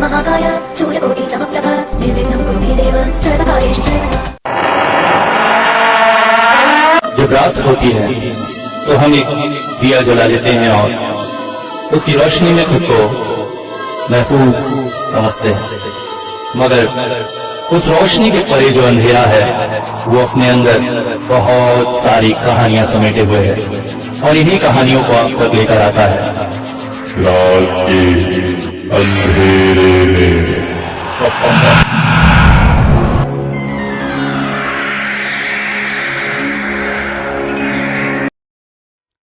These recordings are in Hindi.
वक्रतुण्डमहाकाय सूर्यकोटिसमप्रभ निर्विघ्नं कुरु मे देव सर्वकार्येषु सर्वदा। जब रात होती है तो हम एक दिया जला लेते हैं और उसकी रोशनी में खुद को महफूज समझते हैं, मगर उस रोशनी के परे जो अंधेरा है वो अपने अंदर बहुत सारी कहानियां समेटे हुए है और इन्हीं कहानियों को आप तक लेकर आता है रात के अंधेरे में।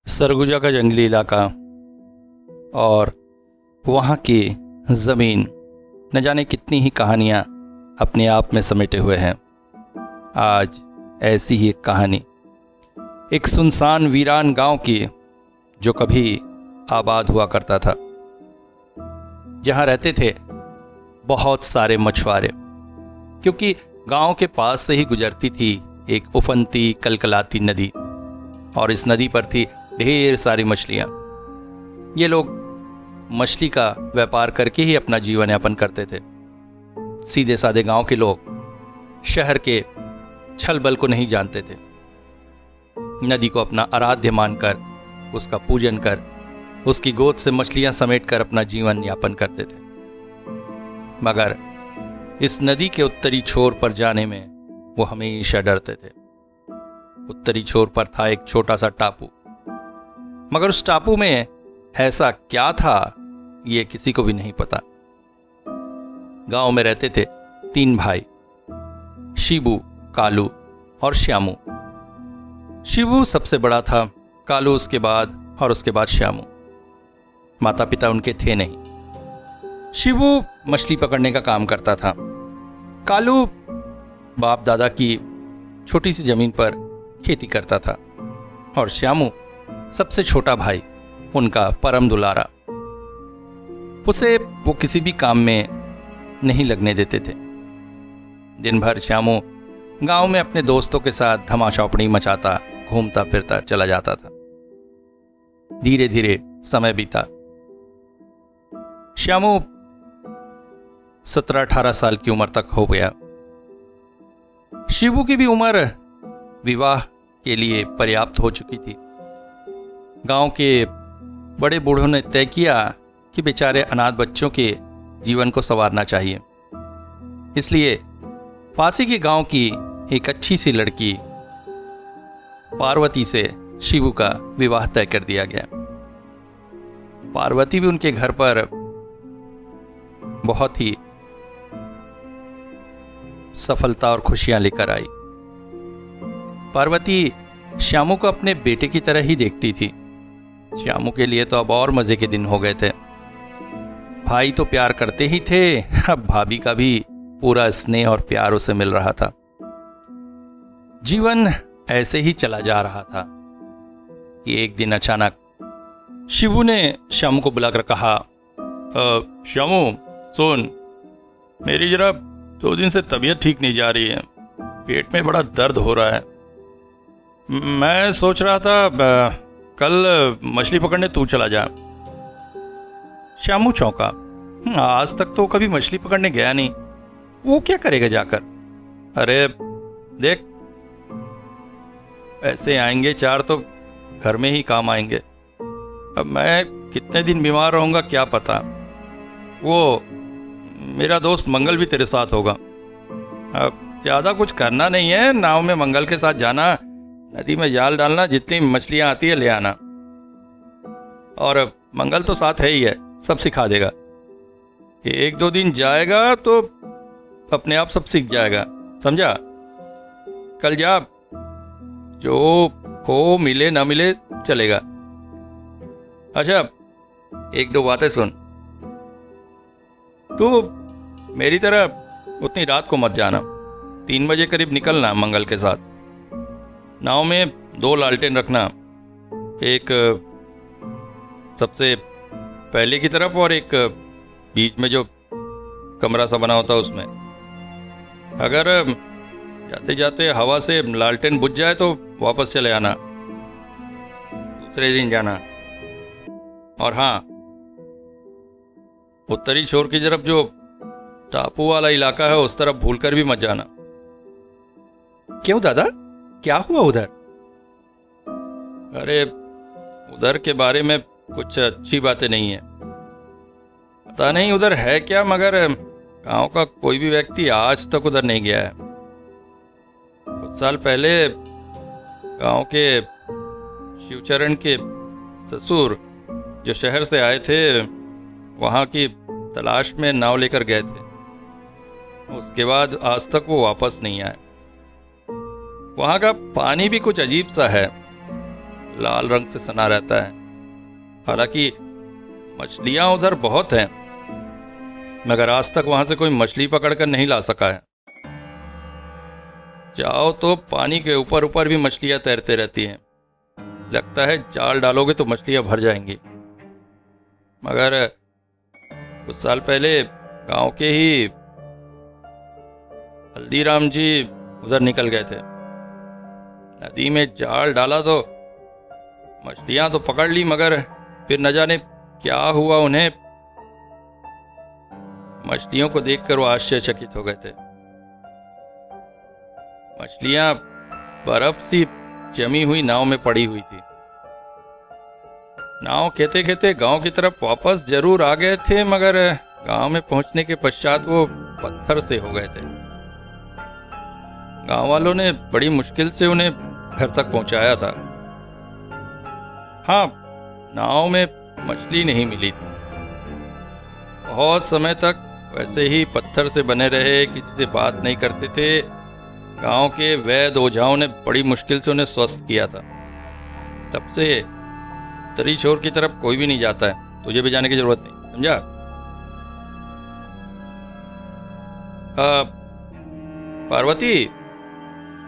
सरगुजा का जंगली इलाका और वहाँ की ज़मीन न जाने कितनी ही कहानियाँ अपने आप में समेटे हुए हैं। आज ऐसी ही एक कहानी एक सुनसान वीरान गांव की, जो कभी आबाद हुआ करता था, जहाँ रहते थे बहुत सारे मछुआरे, क्योंकि गांव के पास से ही गुजरती थी एक उफनती कलकलाती नदी और इस नदी पर थी ढेर सारी मछलियाँ। ये लोग मछली का व्यापार करके ही अपना जीवन यापन करते थे। सीधे साधे गांव के लोग शहर के छल बल को नहीं जानते थे। नदी को अपना आराध्य मानकर उसका पूजन कर उसकी गोद से मछलियां समेटकर अपना जीवन यापन करते थे। मगर इस नदी के उत्तरी छोर पर जाने में वो हमेशा डरते थे। उत्तरी छोर पर था एक छोटा सा टापू, मगर उस टापू में ऐसा क्या था ये किसी को भी नहीं पता। गांव में रहते थे 3 भाई, शिबू, कालू और श्यामू। शिबू सबसे बड़ा था, कालू उसके बाद और उसके बाद श्यामू। माता पिता उनके थे नहीं। शिबू मछली पकड़ने का काम करता था। कालू बाप दादा की छोटी सी जमीन पर खेती करता था और श्यामू सबसे छोटा भाई, उनका परम दुलारा। उसे वो किसी भी काम में नहीं लगने देते थे। दिन भर श्यामू गांव में अपने दोस्तों के साथ धमाचौपड़ी मचाता घूमता फिरता चला जाता था। धीरे धीरे समय बीता। श्यामू 17-18 साल की उम्र तक हो गया। शिबू की भी उम्र विवाह के लिए पर्याप्त हो चुकी थी। गांव के बड़े बूढ़ों ने तय किया कि बेचारे अनाथ बच्चों के जीवन को संवारना चाहिए। इसलिए पासी के गांव की एक अच्छी सी लड़की पार्वती से शिबू का विवाह तय कर दिया गया। पार्वती भी उनके घर पर बहुत ही सफलता और खुशियां लेकर आई। पार्वती श्यामू को अपने बेटे की तरह ही देखती थी। श्यामू के लिए तो अब और मजे के दिन हो गए थे। भाई तो प्यार करते ही थे, अब भाभी का भी पूरा स्नेह और प्यार उसे मिल रहा था। जीवन ऐसे ही चला जा रहा था कि एक दिन अचानक शिबू ने श्यामू को बुलाकर कहा, श्यामू सुन, मेरी जरा 2 दिन से तबीयत ठीक नहीं जा रही है, पेट में बड़ा दर्द हो रहा है। मैं सोच रहा था कल मछली पकड़ने तू चला जा। श्यामू चौंका। आज तक तो कभी मछली पकड़ने गया नहीं, वो क्या करेगा जाकर। अरे देख, ऐसे आएंगे 4 तो घर में ही काम आएंगे। अब मैं कितने दिन बीमार रहूंगा क्या पता। वो मेरा दोस्त मंगल भी तेरे साथ होगा। अब ज्यादा कुछ करना नहीं है, नाव में मंगल के साथ जाना, नदी में जाल डालना, जितनी मछलियां आती है ले आना, और मंगल तो साथ है ही है, सब सिखा देगा। 1-2 दिन जाएगा तो अपने आप सब सीख जाएगा, समझा। कल जा, जो हो मिले ना मिले चलेगा। अच्छा 1-2 बातें सुन, तू मेरी तरह उतनी रात को मत जाना। 3 बजे करीब निकलना मंगल के साथ। नाव में 2 लालटेन रखना, एक सबसे पहले की तरफ और एक बीच में जो कमरा सा बना होता उसमें। अगर जाते जाते हवा से लालटेन बुझ जाए तो वापस चले आना, दूसरे दिन जाना। और हाँ, उत्तरी छोर की तरफ जो टापू वाला इलाका है, उस तरफ भूलकर भी मत जाना। क्यों दादा, क्या हुआ उधर? अरे उधर के बारे में कुछ अच्छी बातें नहीं है। पता नहीं उधर है क्या, मगर गांव का कोई भी व्यक्ति आज तक उधर नहीं गया है। कुछ साल पहले गांव के शिवचरण के ससुर जो शहर से आए थे, वहां की तलाश में नाव लेकर गए थे। उसके बाद आज तक वो वापस नहीं आए। वहां का पानी भी कुछ अजीब सा है, लाल रंग से सना रहता है। हालांकि मछलियां उधर बहुत हैं, मगर आज तक वहां से कोई मछली पकड़कर नहीं ला सका है। जाओ तो पानी के ऊपर ऊपर भी मछलियां तैरते रहती हैं। लगता है जाल डालोगे तो मछलियां भर जाएंगी। मगर कुछ साल पहले गांव के ही हल्दीराम जी उधर निकल गए थे। नदी में जाल डाला तो मछलियां तो पकड़ ली, मगर फिर न जाने क्या हुआ उन्हें। मछलियों को देखकर वो आश्चर्यचकित हो गए थे। मछलियां बर्फ सी जमी हुई नाव में पड़ी हुई थी। नाव खेते खेते गांव की तरफ वापस जरूर आ गए थे, मगर गांव में पहुंचने के पश्चात वो पत्थर से हो गए थे। गांव वालों ने बड़ी मुश्किल से उन्हें घर तक पहुंचाया था। हाँ, नाव में मछली नहीं मिली थी। बहुत समय तक वैसे ही पत्थर से बने रहे, किसी से बात नहीं करते थे। गांव के वैद्य ओझाओं ने बड़ी मुश्किल से उन्हें स्वस्थ किया था। तब से उत्तरी छोर की तरफ कोई भी नहीं जाता है। तुझे भी जाने की जरूरत नहीं, समझा? पार्वती,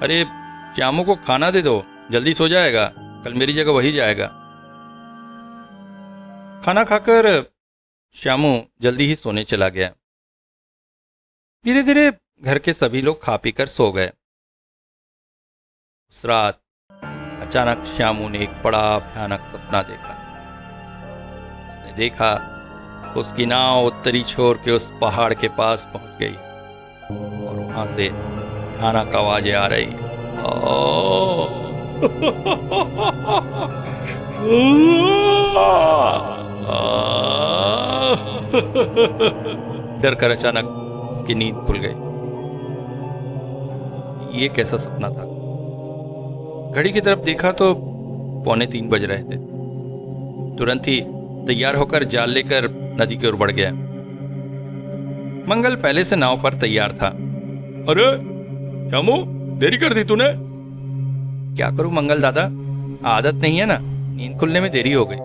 अरे श्यामू को खाना दे दो, जल्दी सो जाएगा। कल मेरी जगह वही जाएगा। खाना खाकर श्यामू जल्दी ही सोने चला गया। धीरे धीरे घर के सभी लोग खा पीकर सो गए। उस रात अचानक श्यामू ने एक बड़ा भयानक सपना देखा। उसने देखा उसकी नाव उत्तरी छोर के उस पहाड़ के पास पहुंच गई और वहां से भयानक आवाजें आ रही। डर कर अचानक उसकी नींद खुल गई। ये कैसा सपना था? घड़ी की तरफ देखा तो 2:45 बज रहे थे। तुरंत ही तैयार होकर जाल लेकर नदी की ओर बढ़ गया। मंगल पहले से नाव पर तैयार था। अरे श्यामू, देरी कर दी तूने। क्या करूं मंगल दादा, आदत नहीं है ना, नींद खुलने में देरी हो गई।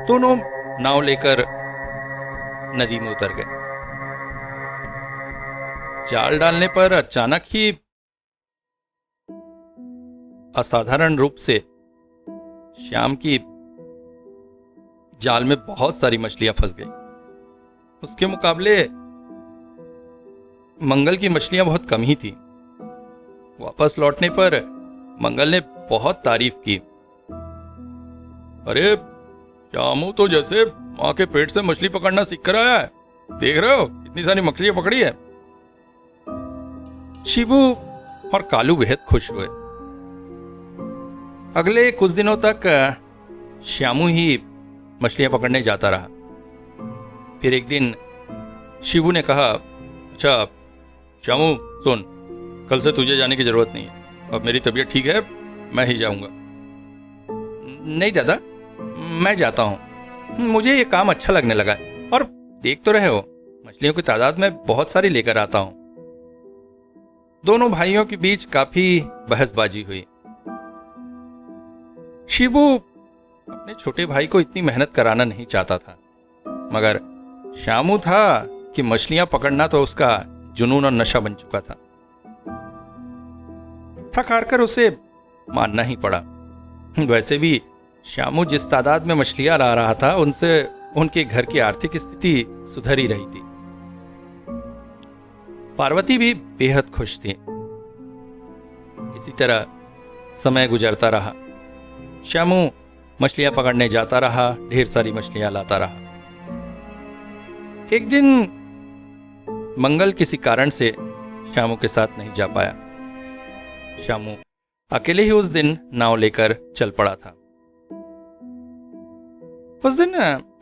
दोनों नाव लेकर नदी में उतर गए। जाल डालने पर अचानक ही असाधारण रूप से श्याम की जाल में बहुत सारी मछलियां फंस गई। उसके मुकाबले मंगल की मछलियां बहुत कम ही थी। वापस लौटने पर मंगल ने बहुत तारीफ की। अरे श्यामू तो जैसे मां के पेट से मछली पकड़ना सीख कर आया है। देख रहे हो कितनी सारी मछलियां पकड़ी है। शिबू और कालू बेहद खुश हुए। अगले कुछ दिनों तक श्यामू ही मछलियां पकड़ने जाता रहा। फिर एक दिन शिबू ने कहा, अच्छा श्यामू सुन, कल से तुझे जाने की जरूरत नहीं है। अब मेरी तबीयत ठीक है, मैं ही जाऊंगा। नहीं दादा, मैं जाता हूं। मुझे ये काम अच्छा लगने लगा है और देख तो रहे हो मछलियों की तादाद में बहुत सारी लेकर आता हूं। दोनों भाइयों के बीच काफी बहसबाजी हुई। शिबू अपने छोटे भाई को इतनी मेहनत कराना नहीं चाहता था, मगर श्यामू था कि मछलियां पकड़ना तो उसका जुनून और नशा बन चुका था। थक हार कर उसे मानना ही पड़ा। वैसे भी श्यामू जिस तादाद में मछलियां ला रहा था, उनसे उनके घर की आर्थिक स्थिति सुधर ही रही थी। पार्वती भी बेहद खुश थी। इसी तरह समय गुजरता रहा। श्यामू मछलियां पकड़ने जाता रहा, ढेर सारी मछलियां लाता रहा। एक दिन मंगल किसी कारण से श्यामू के साथ नहीं जा पाया। श्यामू अकेले ही उस दिन नाव लेकर चल पड़ा था। उस दिन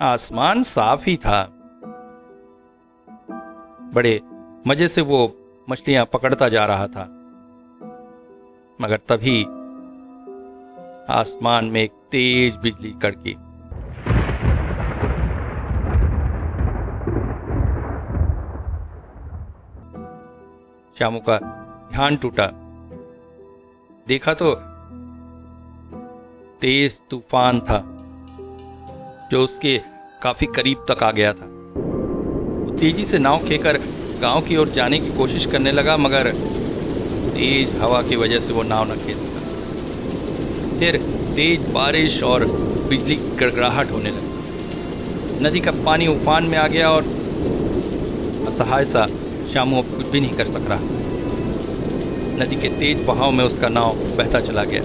आसमान साफ ही था। बड़े मजे से वो मछलियां पकड़ता जा रहा था, मगर तभी आसमान में एक तेज बिजली कड़की। श्यामू का ध्यान टूटा। देखा तो तेज तूफान था जो उसके काफी करीब तक आ गया था। वो तेजी से नाव खेकर गांव की ओर जाने की कोशिश करने लगा, मगर तेज हवा की वजह से वो नाव न खींच सका। फिर तेज बारिश और बिजली की गड़गड़ाहट होने लगी। नदी का पानी उफान में आ गया और असहाय सा श्यामू अब कुछ भी नहीं कर सक रहा। नदी के तेज बहाव में उसका नाव बहता चला गया।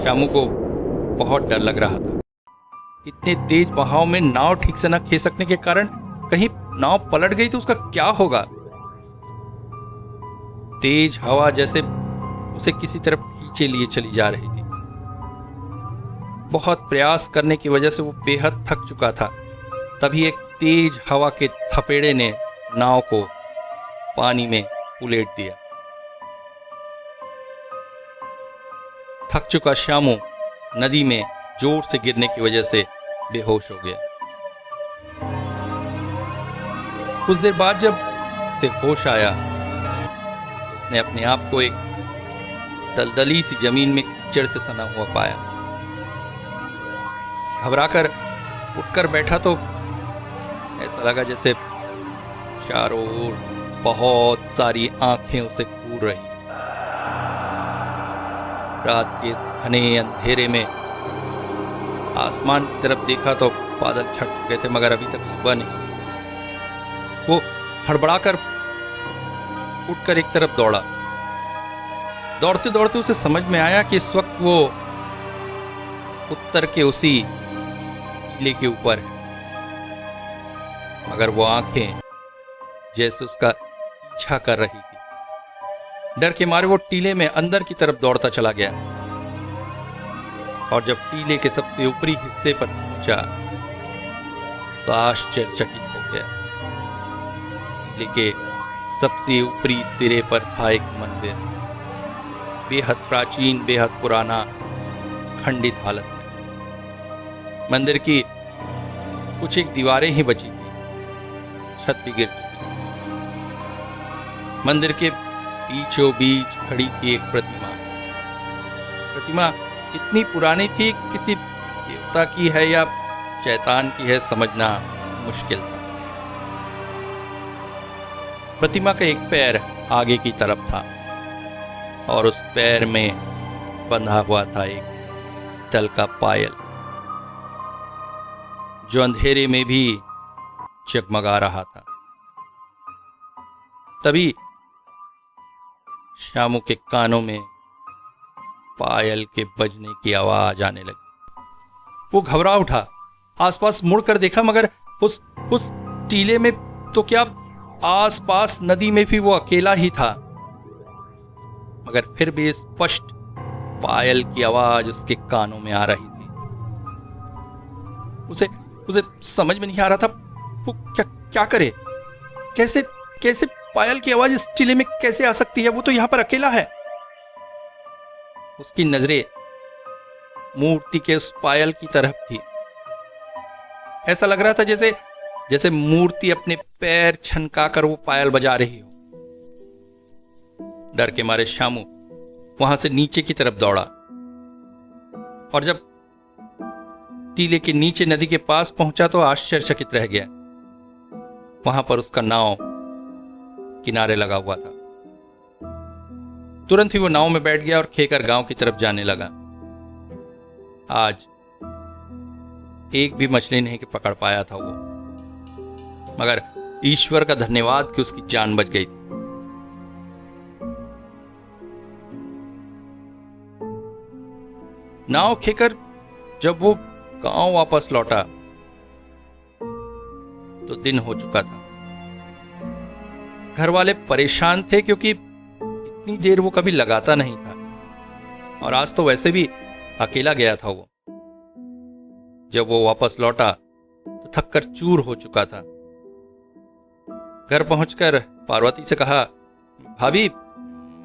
श्यामू को बहुत डर लग रहा था। इतने तेज बहाव में नाव ठीक से न खींच सकने के कारण कहीं नाव पलट गई तो उसका क्या होगा। तेज हवा जैसे उसे किसी तरफ खींचे लिए चली जा रही थी। बहुत प्रयास करने की वजह से वो बेहद थक चुका था। तभी एक तेज हवा के थपेड़े ने नाव को पानी में उलेट दिया। थक चुका श्यामू नदी में जोर से गिरने की वजह से बेहोश हो गया। कुछ देर बाद जब उसे होश आया, उसने अपने आप को एक दलदली सी जमीन में कीचड़ से सना हुआ पाया। घबराकर उठकर बैठा तो ऐसा लगा जैसे चारों ओर बहुत सारी आंखें उसे घूर रही। रात के घने अंधेरे में आसमान की तरफ देखा तो बादल छट चुके थे, मगर अभी तक सुबह नहीं। वो हड़बड़ाकर उठकर एक तरफ दौड़ा। दौड़ते दौड़ते उसे समझ में आया कि इस वक्त वो उत्तर के उसी टीले के ऊपर है, मगर वो आंखें जैसे उसका पीछा कर रही थी। डर के मारे वो टीले में अंदर की तरफ दौड़ता चला गया और जब टीले के सबसे ऊपरी हिस्से पर पहुंचा तो आश्चर्यचकित हो गया। टीले के सबसे ऊपरी सिरे पर था एक मंदिर, बेहद प्राचीन, बेहद पुराना, खंडित हालत में। मंदिर की कुछ एक दीवारें ही बची थी, छत भी गिर चुकी थी। मंदिर के बीचों बीच खड़ी थी एक प्रतिमा। प्रतिमा इतनी पुरानी थी, किसी देवता की है या शैतान की है समझना मुश्किल था। प्रतिमा का एक पैर आगे की तरफ था और उस पैर में बंधा हुआ था एक तल का पायल जो अंधेरे में भी जगमगा रहा था। तभी श्यामू के कानों में पायल के बजने की आवाज आने लगी। वो घबरा उठा, आसपास मुड़कर देखा, मगर उस टीले में तो क्या, आसपास नदी में भी वो अकेला ही था। मगर फिर भी स्पष्ट पायल की आवाज उसके कानों में आ रही थी। उसे समझ में नहीं आ रहा था वो क्या करे। कैसे पायल की आवाज इस टीले में कैसे आ सकती है? वो तो यहां पर अकेला है। उसकी नजरें मूर्ति के उस पायल की तरफ थी। ऐसा लग रहा था जैसे मूर्ति अपने पैर छनकाकर वो पायल बजा रही हो। डर के मारे श्यामू वहां से नीचे की तरफ दौड़ा और जब टीले के नीचे नदी के पास पहुंचा तो आश्चर्यचकित रह गया। वहां पर उसका नाव किनारे लगा हुआ था। तुरंत ही वो नाव में बैठ गया और खेकर गांव की तरफ जाने लगा। आज एक भी मछली नहीं पकड़ पाया था वो, मगर ईश्वर का धन्यवाद कि उसकी जान बच गई थी। नाव खेकर जब वो गांव वापस लौटा तो दिन हो चुका था। घर वाले परेशान थे क्योंकि इतनी देर वो कभी लगाता नहीं था, और आज तो वैसे भी अकेला गया था वो। जब वो वापस लौटा तो थककर चूर हो चुका था। घर पहुंचकर पार्वती से कहा, भाभी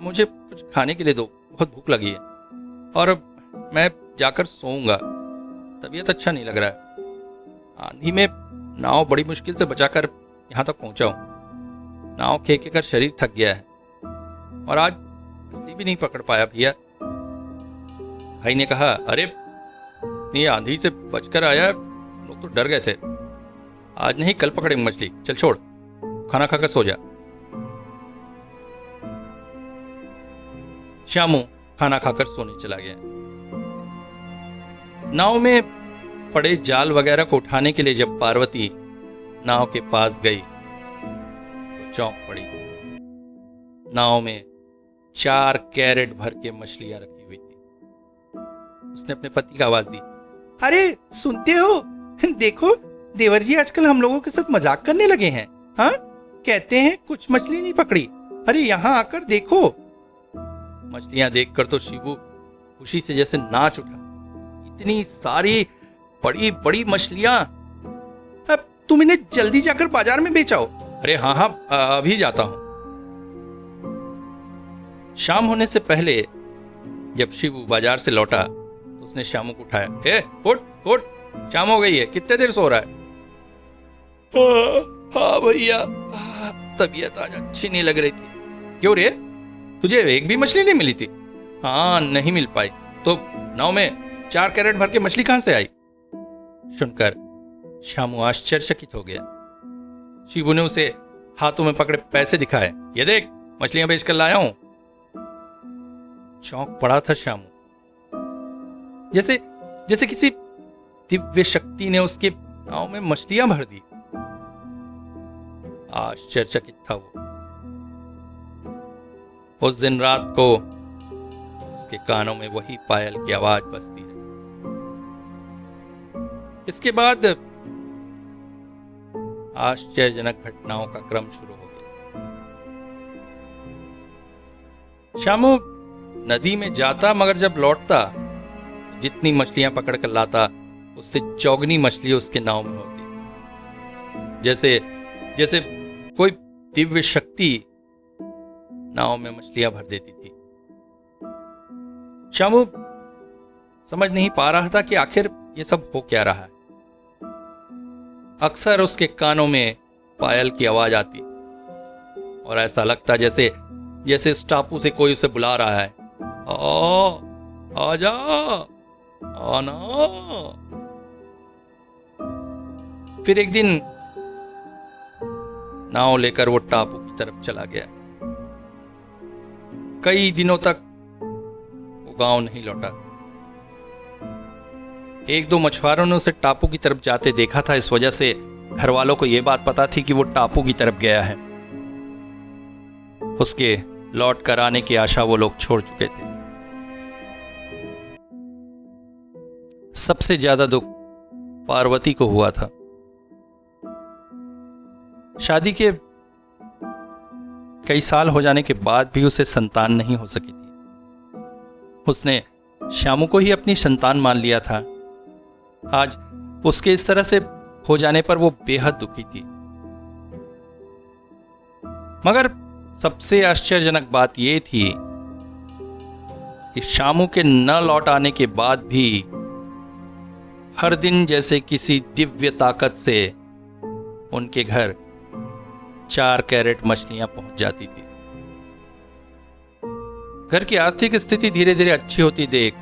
मुझे कुछ खाने के लिए दो, बहुत भूख लगी है, और मैं जाकर सोऊंगा, तबीयत अच्छा नहीं लग रहा है। आंधी में नाव बड़ी मुश्किल से बचाकर यहां तक पहुंचा हूं। नाव खेके कर शरीर थक गया है, और आज मछली भी नहीं पकड़ पाया भैया। भाई ने कहा, अरे इतनी आंधी से बचकर आया, हम लोग तो डर गए थे। आज नहीं कल पकड़ेंगे मछली, चल छोड़, खाना खाकर सो जा। श्यामू खाना खाकर सोने चला गया। नाव में पड़े जाल वगैरह को उठाने के लिए जब पार्वती नाव के पास गई तो चौंक पड़ी। नाव में 4 कैरेट भर के मछलियां रखी हुई थी। उसने अपने पति को आवाज दी, अरे सुनते हो, देखो देवर जी आजकल हम लोगों के साथ मजाक करने लगे हैं। हाँ, कहते हैं कुछ मछली नहीं पकड़ी, अरे यहां आकर देखो। मछलियां देखकर तो शिबू खुशी से जैसे नाच उठा। इतनी सारी बड़ी बड़ी मछलियां, अब तुम इन्हें जल्दी जाकर बाजार में बेचाओ। अरे हाँ हाँ, अभी जाता हूं। शाम होने से पहले जब शिबू बाजार से लौटा तो उसने श्यामू को उठाया, उठ उठ, शाम हो गई है, कितने देर सो रहा है? हाँ भैया, तबीयत आज अच्छी नहीं लग रही थी। क्यों रे, तुझे एक भी मछली नहीं मिली थी? हाँ, नहीं मिल पाई। तो नाव में 4 कैरेट भर के मछली कहां से आई? सुनकर श्यामू आश्चर्यचकित हो गया। शिबू ने उसे हाथों में पकड़े पैसे दिखाए, ये देख मछलियां बेचकर लाया हूं। चौंक पड़ा था श्यामू, जैसे जैसे किसी दिव्य शक्ति ने उसके नाव में मछलियां भर दी। आश्चर्यचकित था वो। उस दिन रात को उसके कानों में वही पायल की आवाज बजती रही। इसके बाद आश्चर्यजनक घटनाओं का क्रम शुरू हो गया। श्यामू नदी में जाता, मगर जब लौटता जितनी मछलियां पकड़ कर लाता उससे चौगनी मछली उसके नाव में होती। जैसे जैसे कोई दिव्य शक्ति नाव में मछलियां भर देती थी। श्यामू समझ नहीं पा रहा था कि आखिर ये सब हो क्या रहा है। अक्सर उसके कानों में पायल की आवाज आती और ऐसा लगता जैसे जैसे इस टापू से कोई उसे बुला रहा है, आजा, आना। फिर एक दिन नाव लेकर वो टापू की तरफ चला गया। कई दिनों तक वो गांव नहीं लौटा। 1-2 मछुआरों ने उसे टापू की तरफ जाते देखा था, इस वजह से घर वालों को यह बात पता थी कि वो टापू की तरफ गया है। उसके लौट कर आने की आशा वो लोग छोड़ चुके थे। सबसे ज्यादा दुख पार्वती को हुआ था। शादी के कई साल हो जाने के बाद भी उसे संतान नहीं हो सकी थी। उसने श्यामू को ही अपनी संतान मान लिया था। आज उसके इस तरह से हो जाने पर वो बेहद दुखी थी। मगर सबसे आश्चर्यजनक बात यह थी कि श्यामू के न लौट आने के बाद भी हर दिन जैसे किसी दिव्य ताकत से उनके घर 4 कैरेट मछलियां पहुंच जाती थी। घर की आर्थिक स्थिति धीरे धीरे अच्छी होती देख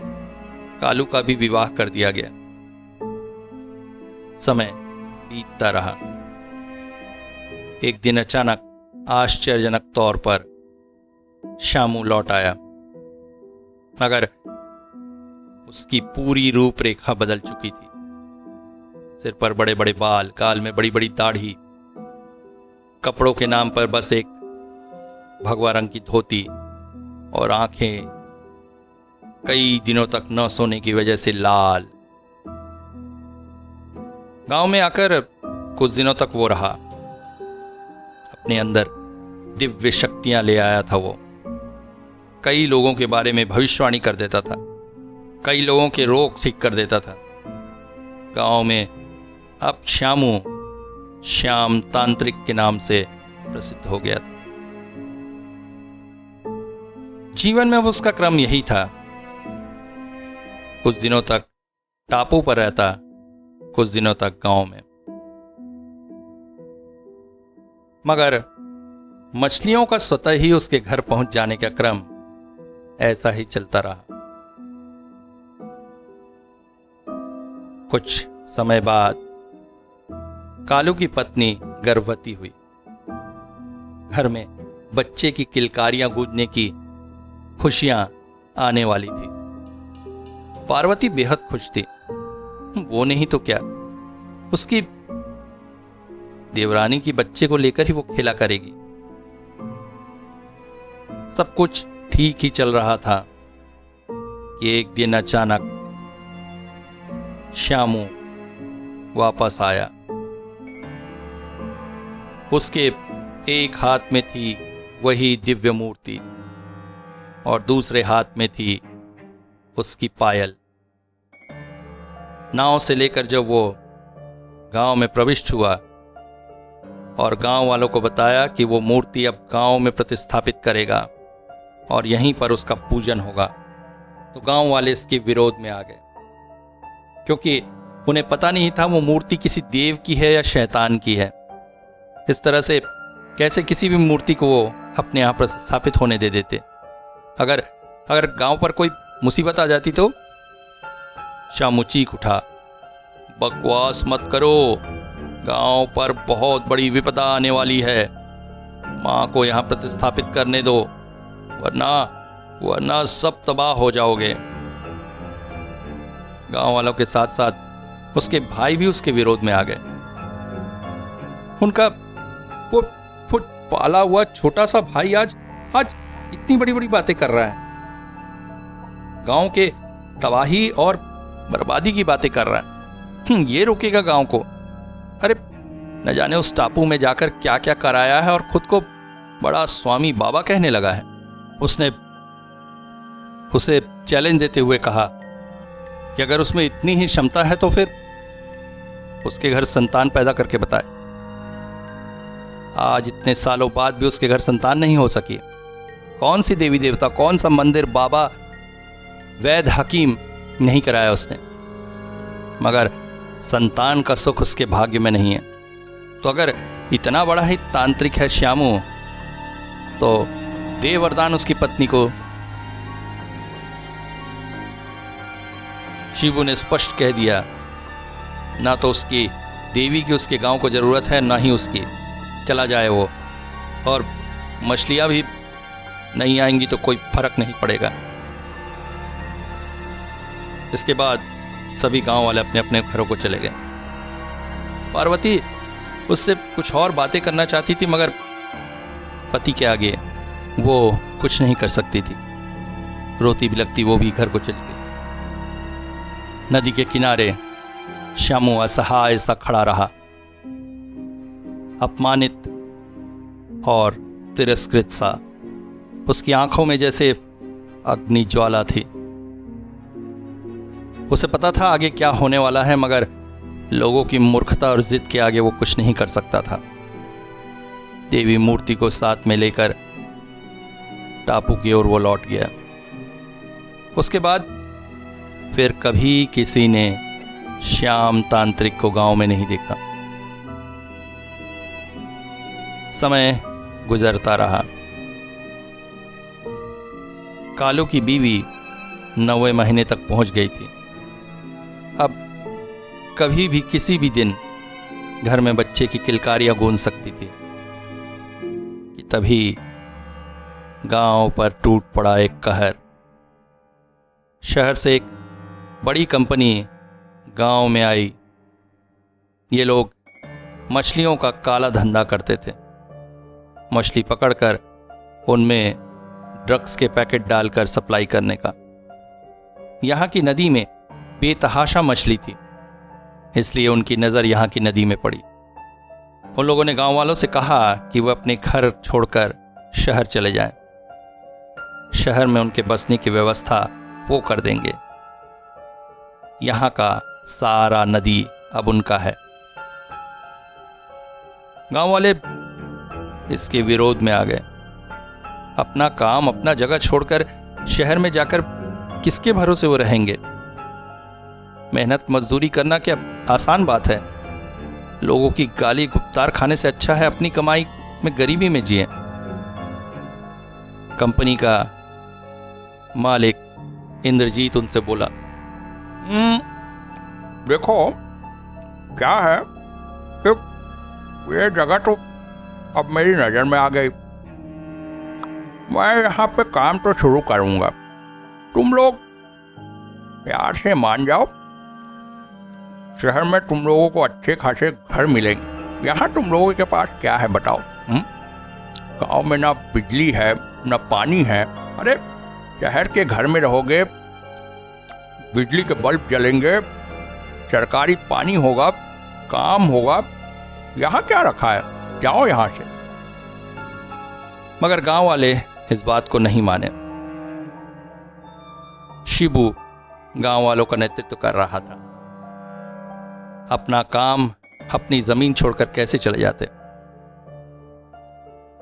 कालू का भी विवाह कर दिया गया। समय बीतता रहा। एक दिन अचानक आश्चर्यजनक तौर पर श्यामू लौट आया, मगर उसकी पूरी रूपरेखा बदल चुकी थी। सिर पर बड़े बड़े बाल, गाल में बड़ी बड़ी दाढ़ी, कपड़ों के नाम पर बस एक भगवा रंग की धोती और आंखें कई दिनों तक न सोने की वजह से लाल। गांव में आकर कुछ दिनों तक वो रहा, अपने अंदर दिव्य शक्तियां ले आया था। वो कई लोगों के बारे में भविष्यवाणी कर देता था, कई लोगों के रोग ठीक कर देता था। गांव में अब श्याम तांत्रिक के नाम से प्रसिद्ध हो गया था। जीवन में उसका क्रम यही था। कुछ दिनों तक टापू पर रहता, कुछ दिनों तक गांव में। मगर मछलियों का स्वतः ही उसके घर पहुंच जाने का क्रम ऐसा ही चलता रहा। कुछ समय बाद कालू की पत्नी गर्भवती हुई। घर में बच्चे की किलकारियां गूंजने की खुशियां आने वाली थी। पार्वती बेहद खुश थी। वो नहीं तो क्या, उसकी देवरानी की बच्चे को लेकर ही वो खेला करेगी। सब कुछ ठीक ही चल रहा था कि एक दिन अचानक श्यामू वापस आया। उसके एक हाथ में थी वही दिव्य मूर्ति और दूसरे हाथ में थी उसकी पायल। नाव से लेकर जब वो गांव में प्रविष्ट हुआ और गांव वालों को बताया कि वो मूर्ति अब गांव में प्रतिस्थापित करेगा और यहीं पर उसका पूजन होगा, तो गांव वाले इसके विरोध में आ गए, क्योंकि उन्हें पता नहीं था वो मूर्ति किसी देव की है या शैतान की है। इस तरह से कैसे किसी भी मूर्ति को वो अपने यहां प्रतिस्थापित होने दे देते। अगर गांव पर कोई मुसीबत आ जाती तो। श्यामू चीख उठा, बकवास मत करो, गांव पर बहुत बड़ी विपदा आने वाली है। मां को यहां प्रतिस्थापित करने दो, वरना सब तबाह हो जाओगे। गांव वालों के साथ साथ उसके भाई भी उसके विरोध में आ गए। उनका वो फुट पाला हुआ छोटा सा भाई आज इतनी बड़ी बड़ी बातें कर रहा है, गांव के तबाही और बर्बादी की बातें कर रहा है। ये रोकेगा गांव को? अरे न जाने उस टापू में जाकर क्या क्या कराया है और खुद को बड़ा स्वामी बाबा कहने लगा है। उसने उसे चैलेंज देते हुए कहा कि अगर उसमें इतनी ही क्षमता है तो फिर उसके घर संतान पैदा करके बताए। आज इतने सालों बाद भी उसके घर संतान नहीं हो सकी। कौन सी देवी देवता, कौन सा मंदिर, बाबा, वैद, हकीम नहीं कराया उसने, मगर संतान का सुख उसके भाग्य में नहीं है। तो अगर इतना बड़ा ही तांत्रिक है श्यामू, तो दे वरदान उसकी पत्नी को। शिवू ने स्पष्ट कह दिया, ना तो उसकी देवी की उसके गांव को जरूरत है, ना ही उसकी। चला जाए वो, और मछलियां भी नहीं आएंगी तो कोई फर्क नहीं पड़ेगा। इसके बाद सभी गांव वाले अपने अपने घरों को चले गए। पार्वती उससे कुछ और बातें करना चाहती थी, मगर पति के आगे वो कुछ नहीं कर सकती थी। रोती बिलखती वो भी घर को चली गई। नदी के किनारे श्यामू असहाय सा खड़ा रहा, अपमानित और तिरस्कृत सा। उसकी आंखों में जैसे अग्नि ज्वाला थी। उसे पता था आगे क्या होने वाला है, मगर लोगों की मूर्खता और जिद के आगे वो कुछ नहीं कर सकता था। देवी मूर्ति को साथ में लेकर टापू की ओर वो लौट गया। उसके बाद फिर कभी किसी ने श्याम तांत्रिक को गांव में नहीं देखा। समय गुजरता रहा। कालू की बीवी 9वें महीने तक पहुंच गई थी। अब कभी भी किसी भी दिन घर में बच्चे की किलकारियां गूंज सकती थी कि तभी गांव पर टूट पड़ा एक कहर। शहर से एक बड़ी कंपनी गांव में आई। ये लोग मछलियों का काला धंधा करते थे। मछली पकड़कर उनमें ड्रग्स के पैकेट डालकर सप्लाई करने का। यहां की नदी में बेतहाशा मछली थी, इसलिए उनकी नजर यहां की नदी में पड़ी। उन लोगों ने गांव वालों से कहा कि वह अपने घर छोड़कर शहर चले जाएं। शहर में उनके बसने की व्यवस्था वो कर देंगे। यहाँ का सारा नदी अब उनका है। गांव वाले इसके विरोध में आ गए। अपना काम, अपना जगह छोड़कर शहर में जाकर किसके भरोसे वो रहेंगे? मेहनत मजदूरी करना क्या आसान बात है? लोगों की गाली गुप्तार खाने से अच्छा है अपनी कमाई में गरीबी में जिए। कंपनी का मालिक इंद्रजीत उनसे बोला, देखो क्या है कि ये जगह तो अब मेरी नज़र में आ गई। मैं यहाँ पे काम तो शुरू करूँगा, तुम लोग प्यार से मान जाओ। शहर में तुम लोगों को अच्छे खासे घर मिलेंगे। यहाँ तुम लोगों के पास क्या है बताओ? गांव में ना बिजली है ना पानी है। अरे शहर के घर में रहोगे, बिजली के बल्ब जलेंगे, सरकारी पानी होगा, काम होगा। यहाँ क्या रखा है? जाओ यहाँ से। मगर गांव वाले इस बात को नहीं माने। शिबू गांव वालों का नेतृत्व कर रहा था। अपना काम, अपनी जमीन छोड़कर कैसे चले जाते?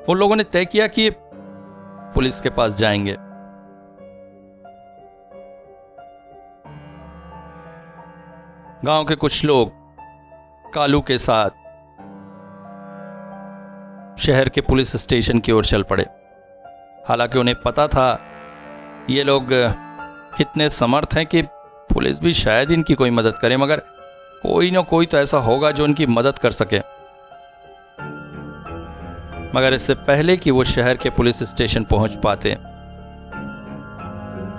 उन लोगों ने तय किया कि पुलिस के पास जाएंगे। गांव के कुछ लोग कालू के साथ शहर के पुलिस स्टेशन की ओर चल पड़े। हालांकि उन्हें पता था ये लोग इतने समर्थ हैं कि पुलिस भी शायद इनकी कोई मदद करे, मगर कोई ना कोई तो ऐसा होगा जो उनकी मदद कर सके। मगर इससे पहले कि वो शहर के पुलिस स्टेशन पहुंच पाते,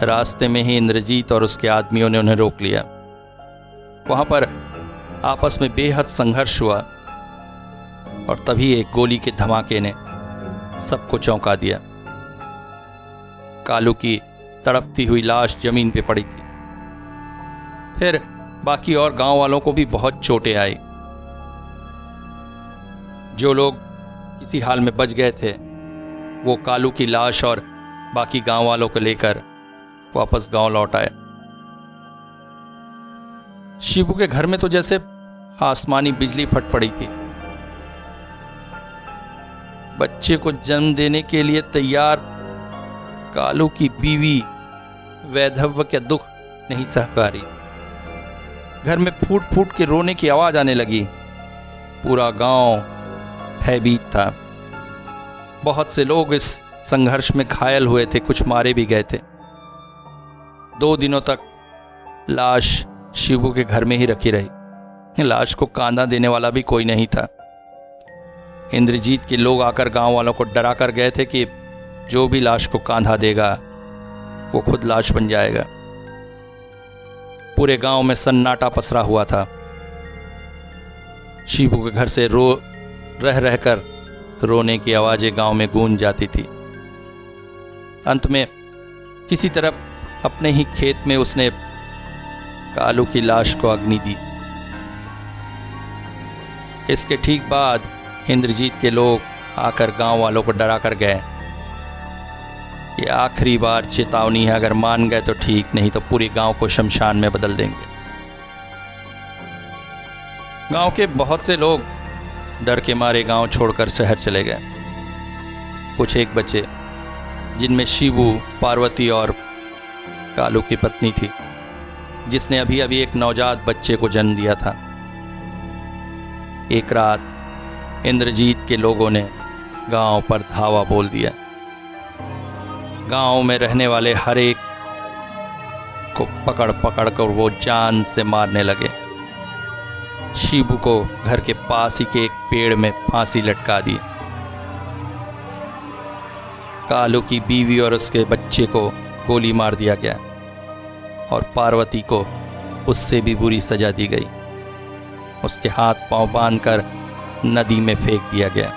रास्ते में ही इंद्रजीत और उसके आदमियों ने उन्हें रोक लिया। वहां पर आपस में बेहद संघर्ष हुआ और तभी एक गोली के धमाके ने सबको चौंका दिया। कालू की तड़पती हुई लाश जमीन पे पड़ी थी। फिर बाकी और गांव वालों को भी बहुत चोटें आई। जो लोग किसी हाल में बच गए थे वो कालू की लाश और बाकी गांव वालों को लेकर वापस गांव लौट आए। शिबू के घर में तो जैसे आसमानी बिजली फट पड़ी थी। बच्चे को जन्म देने के लिए तैयार कालू की बीवी वैधव्य का दुख नहीं सह पा रही। घर में फूट फूट के रोने की आवाज आने लगी। पूरा गांव भयभीत था। बहुत से लोग इस संघर्ष में घायल हुए थे, कुछ मारे भी गए थे। 2 दिनों तक लाश शिबू के घर में ही रखी रही। लाश को कांधा देने वाला भी कोई नहीं था। इंद्रजीत के लोग आकर गांव वालों को डरा कर गए थे कि जो भी लाश को कांधा देगा वो खुद लाश बन जाएगा। पूरे गांव में सन्नाटा पसरा हुआ था। शिबू के घर से रह रहकर रोने की आवाजें गांव में गूंज जाती थी। अंत में किसी तरह अपने ही खेत में उसने कालू की लाश को अग्नि दी। इसके ठीक बाद इंद्रजीत के लोग आकर गांव वालों को डरा कर गए। ये आखिरी बार चेतावनी है, अगर मान गए तो ठीक, नहीं तो पूरे गांव को शमशान में बदल देंगे। गांव के बहुत से लोग डर के मारे गांव छोड़कर शहर चले गए। कुछ एक बचे, जिनमें शिबू, पार्वती और कालू की पत्नी थी, जिसने अभी अभी एक नवजात बच्चे को जन्म दिया था। एक रात इंद्रजीत के लोगों ने गांव पर धावा बोल दिया। गांव में रहने वाले हर एक को पकड़ पकड़ कर वो जान से मारने लगे। शिबू को घर के पास ही के एक पेड़ में फांसी लटका दी। कालू की बीवी और उसके बच्चे को गोली मार दिया गया और पार्वती को उससे भी बुरी सजा दी गई। उसके हाथ पांव बांधकर नदी में फेंक दिया गया।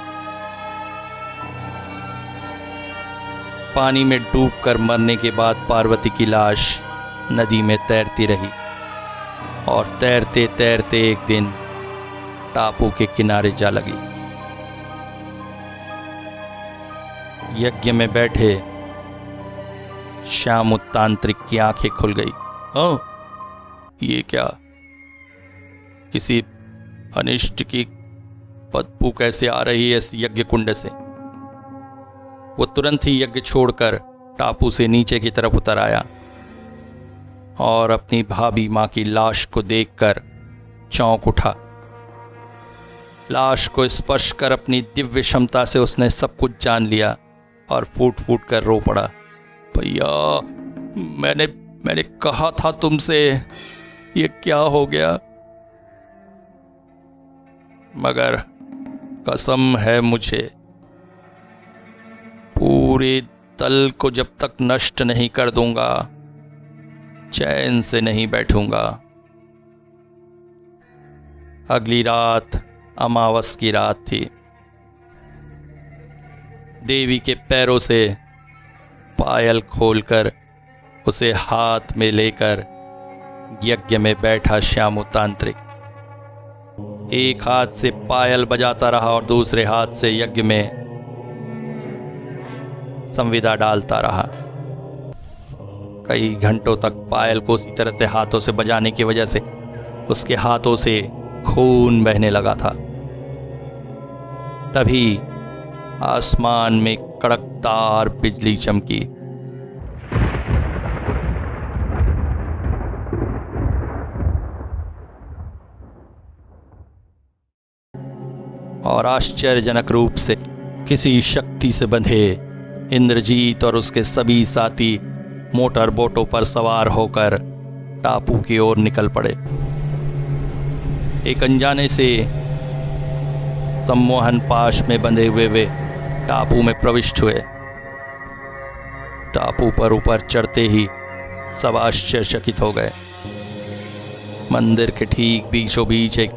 पानी में डूबकर मरने के बाद पार्वती की लाश नदी में तैरती रही और तैरते तैरते एक दिन टापू के किनारे जा लगी। यज्ञ में बैठे श्यामुतांत्रिक की आंखें खुल गई। हाँ, ये क्या? किसी अनिष्ट की बदबू कैसे आ रही है इस यज्ञ कुंड से? वो तुरंत ही यज्ञ छोड़कर टापू से नीचे की तरफ उतर आया और अपनी भाभी मां की लाश को देखकर चौंक उठा। लाश को स्पर्श कर अपनी दिव्य क्षमता से उसने सब कुछ जान लिया और फूट फूट कर रो पड़ा। भैया, मैंने कहा था तुमसे, ये क्या हो गया? मगर कसम है मुझे, पूरे दल को जब तक नष्ट नहीं कर दूंगा, चैन से नहीं बैठूंगा। अगली रात अमावस की रात थी। देवी के पैरों से पायल खोलकर उसे हाथ में लेकर यज्ञ में बैठा श्यामुतांत्रिक एक हाथ से पायल बजाता रहा और दूसरे हाथ से यज्ञ में संविदा डालता रहा। कई घंटों तक पायल को उसी तरह से हाथों से बजाने की वजह से उसके हाथों से खून बहने लगा था। तभी आसमान में कड़कदार बिजली चमकी। और आश्चर्यजनक रूप से किसी शक्ति से बंधे इंद्रजीत और उसके सभी साथी मोटर बोटों पर सवार होकर टापू की ओर निकल पड़े। एक अनजाने से सम्मोहन पाश में बंधे हुए वे टापू में प्रविष्ट हुए। टापू पर ऊपर चढ़ते ही सब आश्चर्यचकित हो गए। मंदिर के ठीक बीचों बीच एक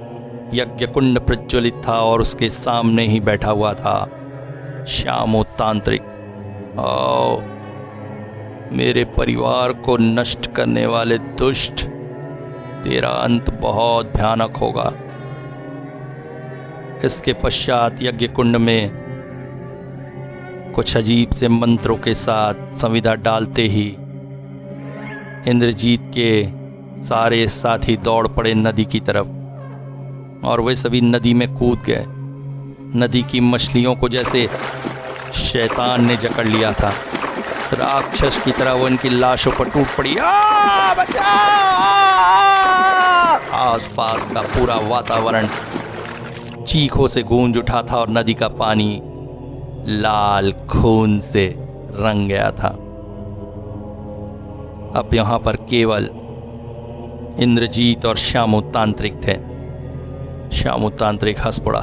यज्ञ कुंड प्रज्वलित था और उसके सामने ही बैठा हुआ था श्यामुतांत्रिक। आओ, मेरे परिवार को नष्ट करने वाले दुष्ट, तेरा अंत बहुत भयानक होगा। इसके पश्चात यज्ञ कुंड में कुछ अजीब से मंत्रों के साथ संविदा डालते ही इंद्रजीत के सारे साथी दौड़ पड़े नदी की तरफ और वे सभी नदी में कूद गए। नदी की मछलियों को जैसे शैतान ने जकड़ लिया था, राक्षस की तरह वो इनकी लाशों पर टूट पड़ी। आसपास का पूरा वातावरण चीखों से गूंज उठा था और नदी का पानी लाल खून से रंग गया था। अब यहां पर केवल इंद्रजीत और श्यामुतांत्रिक थे। श्यामुतांत्रिक हंस पड़ा।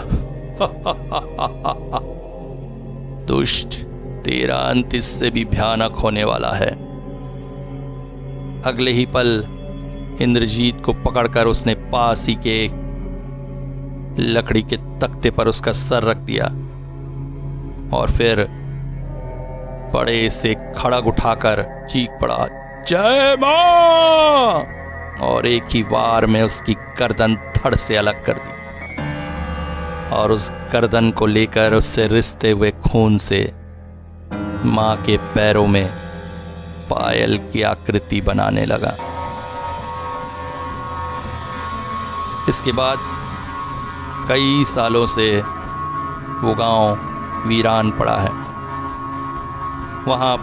दुष्ट, तेरा अंत इससे भी भयानक होने वाला है। अगले ही पल इंद्रजीत को पकड़कर उसने पास ही के एक लकड़ी के तख्ते पर उसका सर रख दिया और फिर बड़े से खड़ग उठाकर चीख पड़ा, जय मां! और एक ही वार में उसकी गर्दन धड़ से अलग कर दी और उस गर्दन को लेकर उससे रिसते हुए खून से मां के पैरों में पायल की आकृति बनाने लगा। इसके बाद कई सालों से वो गांव वीरान पड़ा है। वहां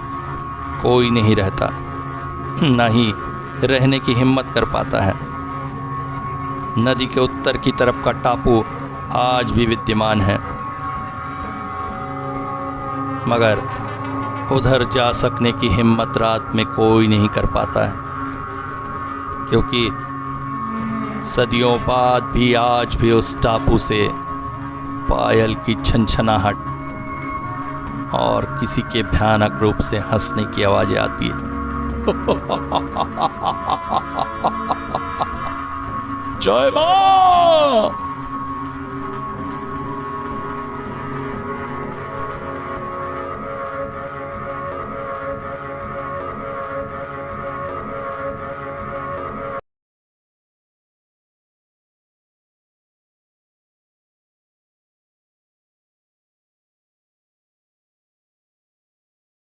कोई नहीं रहता, ना ही रहने की हिम्मत कर पाता है। नदी के उत्तर की तरफ का टापू आज भी विद्यमान है, मगर उधर जा सकने की हिम्मत रात में कोई नहीं कर पाता है, क्योंकि सदियों बाद भी आज भी उस टापू से पायल की छनछनाहट और किसी के भयानक रूप से हंसने की आवाजें आती है। जय मां!